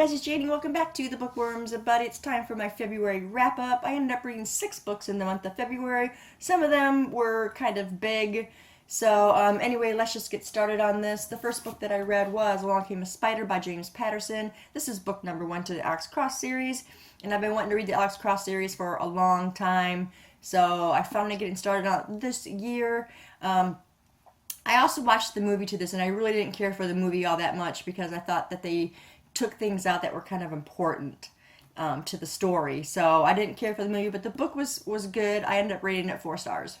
guys, it's Janie. Welcome back to the Bookworms. But it's time for my February wrap up. I ended up reading 6 books in the month of February. Some of them were kind of big. So anyway, let's just get started on this. The first book that I read was Along Came a Spider by James Patterson. This is book number 1 to the Alex Cross series. And I've been wanting to read the Alex Cross series for a long time. So I finally getting started on this year. I also watched the movie to this, and I really didn't care for the movie all that much because I thought that they took things out that were kind of important to the story. So I didn't care for the movie, but the book was good. I ended up rating it 4 stars.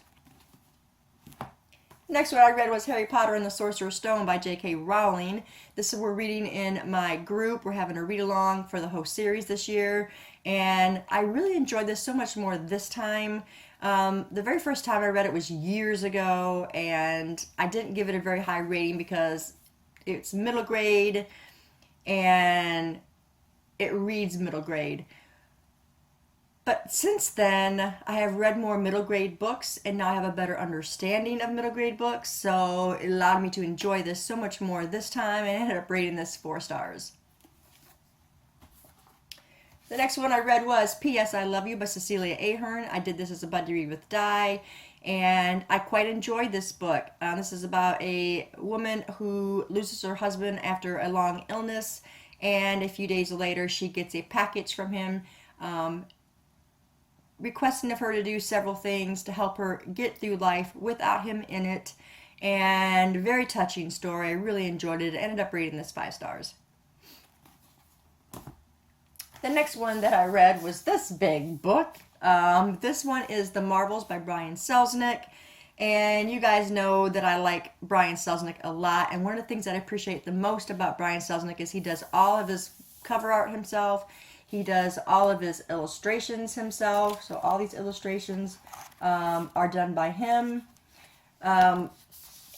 Next one I read was Harry Potter and the Sorcerer's Stone by J.K. Rowling. This is we're reading in my group. We're having a read along for the whole series this year, and I really enjoyed this so much more this time. The very first time I read it was years ago, and I didn't give it a very high rating because it's middle grade and it reads middle grade. But since then, I have read more middle grade books, and now I have a better understanding of middle grade books, so it allowed me to enjoy this so much more this time, and I ended up rating this 4 stars. The next one I read was P.S. I Love You by Cecilia Ahern. I did this as a buddy read with Di, and I quite enjoyed this book. This is about a woman who loses her husband after a long illness, and a few days later she gets a package from him requesting of her to do several things to help her get through life without him in it. And very touching story. I really enjoyed it. I ended up rating this 5 stars. The next one that I read was this big book. This one is The Marvels by Brian Selznick. And you guys know that I like Brian Selznick a lot. And one of the things that I appreciate the most about Brian Selznick is he does all of his cover art himself. He does all of his illustrations himself. So all these illustrations are done by him.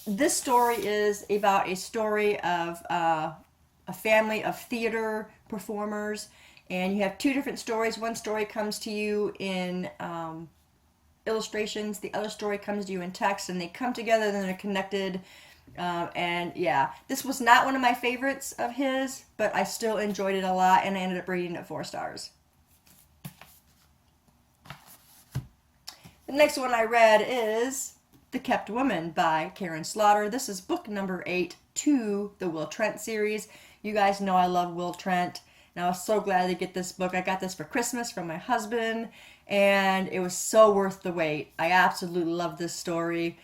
This story is about a story of a family of theater performers. And you have 2 different stories. One story comes to you in illustrations. The other story comes to you in text. And they come together and they're connected. And yeah, this was not one of my favorites of his, but I still enjoyed it a lot, and I ended up rating it 4 stars. The next one I read is The Kept Woman by Karen Slaughter. This is book number 8 to the Will Trent series. You guys know I love Will Trent, and I was so glad to get this book. I got this for Christmas from my husband, and it was so worth the wait. I absolutely love this story.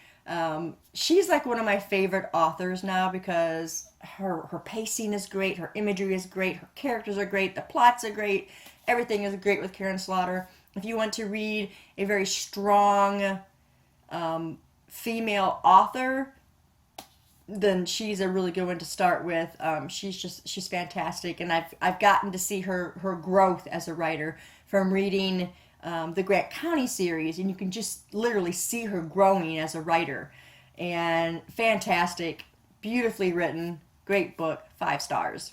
She's like one of my favorite authors now because her pacing is great, her imagery is great, her characters are great, the plots are great, everything is great with Karen Slaughter. If you want to read a very strong female author, then she's a really good one to start with. She's fantastic, and I've gotten to see her growth as a writer from reading the Grant County series, and you can just literally see her growing as a writer. And fantastic, beautifully written, great book, 5 stars.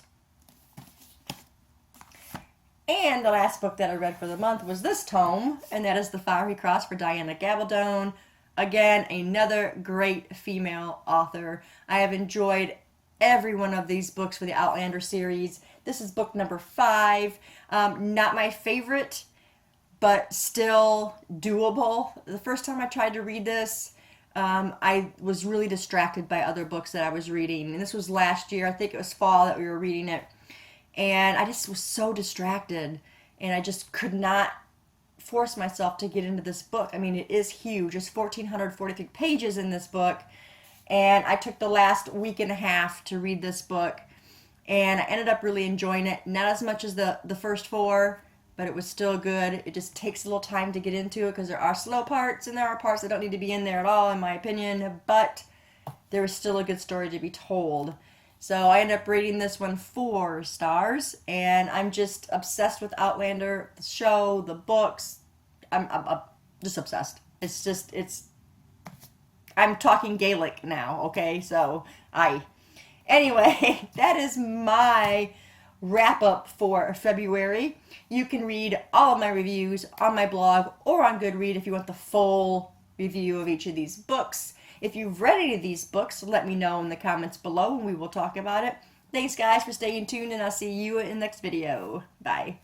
And the last book that I read for the month was this tome, and that is The Fiery Cross for Diana Gabaldon. Again, another great female author. I have enjoyed every one of these books for the Outlander series. This is book number 5. Not my favorite, but still doable. The first time I tried to read this, I was really distracted by other books that I was reading. And this was last year. I think it was fall that we were reading it. And I just was so distracted. And I just could not force myself to get into this book. I mean, it is huge. There's 1,443 pages in this book. And I took the last week and a half to read this book. And I ended up really enjoying it. Not as much as the first 4, but it was still good. It just takes a little time to get into it because there are slow parts and there are parts that don't need to be in there at all, in my opinion, but there is still a good story to be told. So I ended up rating this one 4 stars, and I'm just obsessed with Outlander, the show, the books. I'm just obsessed. I'm talking Gaelic now, okay? So, Anyway, that is my wrap up for February. You can read all of my reviews on my blog or on Goodread if you want the full review of each of these books. If you've read any of these books, let me know in the comments below and we will talk about it. Thanks, guys, for staying tuned, and I'll see you in the next video. Bye.